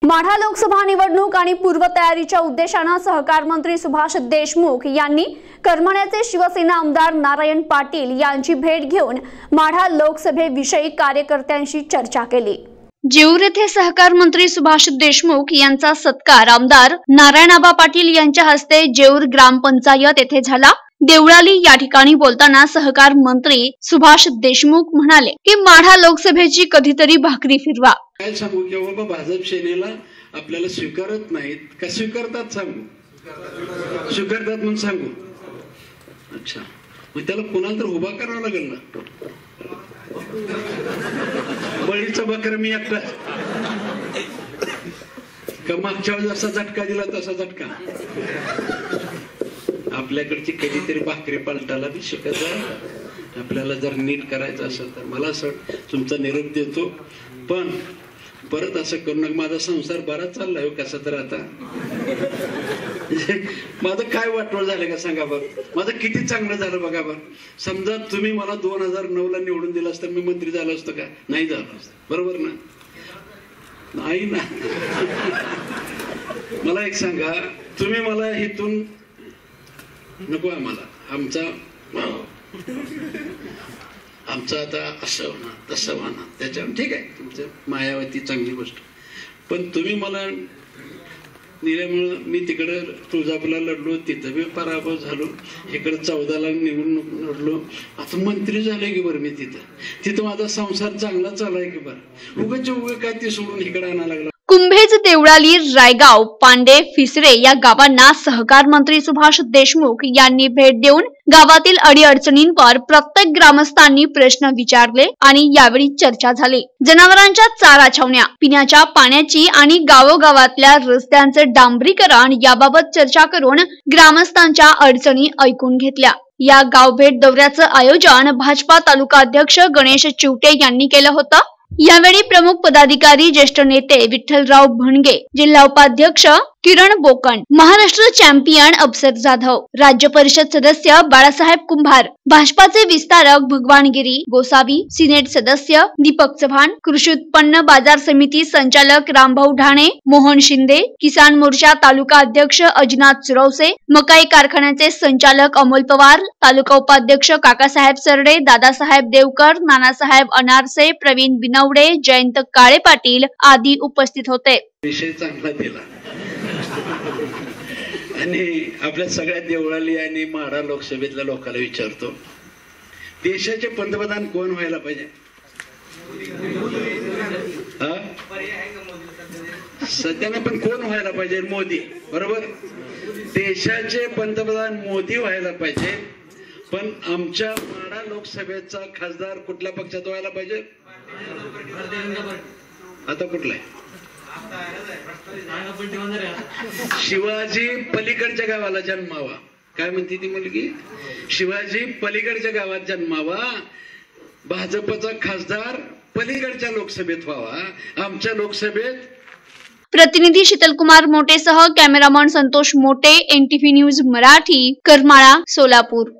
माढा लोकसभा निवडणूक आणि पूर्वतयारीच्या उद्देशाने सहकार मंत्री सुभाष देशमुख यांनी करमाळ्याचे शिवसेना आमदार नारायण पाटील यांची भेट घेऊन माढा लोकसभेविषयी कार्यकर्त्यांशी चर्चा केली। जेऊर येथे सहकार मंत्री सुभाष देशमुख यांचा सत्कार आमदार नारायणआबा पाटील यांच्या हस्ते जेऊर ग्रामपंचायत येथे झाला। देवळाली या ठिकाणी बोलताना सहकार मंत्री सुभाष देशमुख म्हणाले की माढा लोकसभेची कधीतरी भाकरी फिरवा। काय सांगू की बाबा भाजप सेनेला आपल्याला स्वीकारत नाहीत का स्वीकारतात सांगू, स्वीकारतात म्हणून सांगू। अच्छा, मग त्याला कोणाला तर उभा करावं लागेल ना। बळीचा बकरा मी एकटा का मागच्या वेळेस जसा झटका दिला तसा झटका आपल्याकडची कधीतरी भाकरी पालटाला बी शिकत आहे। आपल्याला जर नीट करायचं असेल तर मला असं तुमचा निरोप देतो, पण परत असं करू नका। माझा संसार बराच चाललाय कसा तर आता माझं काय वाटवळ झालं का सांगा बरं, माझं किती चांगलं झालं बघा बरं। समजा तुम्ही मला 2009 ला निवडून दिला असतं मी मंत्री झालो असतो का? नाही झालो असतो, बरोबर ना? नाही ना। मला एक सांगा, तुम्ही मला इथून नको आम्हाला आमचं आता असं होणार तसं होणार त्याच्या ठीक आहे, तुमचं मायावती चांगली गोष्ट, पण तुम्ही मला दिल्यामुळं मी तिकडे तुळजापूरला लढलो, तिथं मी पराभव झालो, इकडे 14 ला निवडणूक लढलो, आता मंत्री झाले की बरं मी तिथं माझा संसार चांगला चालाय की बरं, उगाच काय ते सोडून इकडे आणायला लागला। कुंभेज, देवळाली, रायगाव, पांडे, फिसरे या गावांना सहकार मंत्री सुभाष देशमुख यांनी भेट देऊन गावातील अडीअडचणींवर प्रत्येक ग्रामस्थांनी प्रश्न विचारले आणि यावेळी चर्चा झाली। जनावरांच्या चारा छावण्या, पिण्याच्या पाण्याची आणि गावोगावातल्या रस्त्यांचे डांबरीकरण याबाबत चर्चा करून ग्रामस्थांच्या अडचणी ऐकून घेतल्या। या गावभेट दौऱ्याचं आयोजन भाजपा तालुका अध्यक्ष गणेश चिवटे यांनी केलं होतं। यावेळी प्रमुख पदाधिकारी, ज्येष्ठ नेते विठ्ठलराव भणगे, जिल्हा उपाध्यक्ष किरण बोकण, महाराष्ट्र चॅम्पियन अफसर जाधव, राज्य परिषद सदस्य बाळासाहेब कुंभार, भाजपाचे विस्तारक भगवानगिरी गोसावी, सिनेट सदस्य दीपक चव्हाण, कृषी उत्पन्न बाजार समिती संचालक रामभाऊ ढाणे, मोहन शिंदे, किसान मोर्चा तालुका अध्यक्ष अजिनाथ सुरवसे, मकाई कारखान्याचे संचालक अमोल पवार, तालुका उपाध्यक्ष काकासाहेब सरडे, दादासाहेब देवकर, नानासाहेब अनारसे, प्रवीण बिनवडे, जयंत काळे पाटील आदी उपस्थित होते। विषय चांगला दिला आणि आपल्या सगळ्या देवळाली आणि माढा लोकसभेतल्या लोकांना विचारतो, देशाचे पंतप्रधान कोण व्हायला पाहिजे? सध्याने पण कोण व्हायला पाहिजे? मोदी, बरोबर? देशाचे पंतप्रधान मोदी व्हायला पाहिजे, पण आमच्या माढा लोकसभेचा खासदार कुठल्या पक्षात व्हायला पाहिजे? आता कुठला आहे? शिवाजी पलीकडच्या गावाला जन्मावा, काय म्हणते ती मुलगी? शिवाजी पलीकडच्या गावात जन्मावा, भाजपचा खासदार पलीकडच्या लोकसभेत व्हावा, आमच्या लोकसभेत। प्रतिनिधी शीतलकुमार मोटेसह कॅमेरामन संतोष मोटे, NTV न्यूज मराठी, करमाळा, सोलापूर।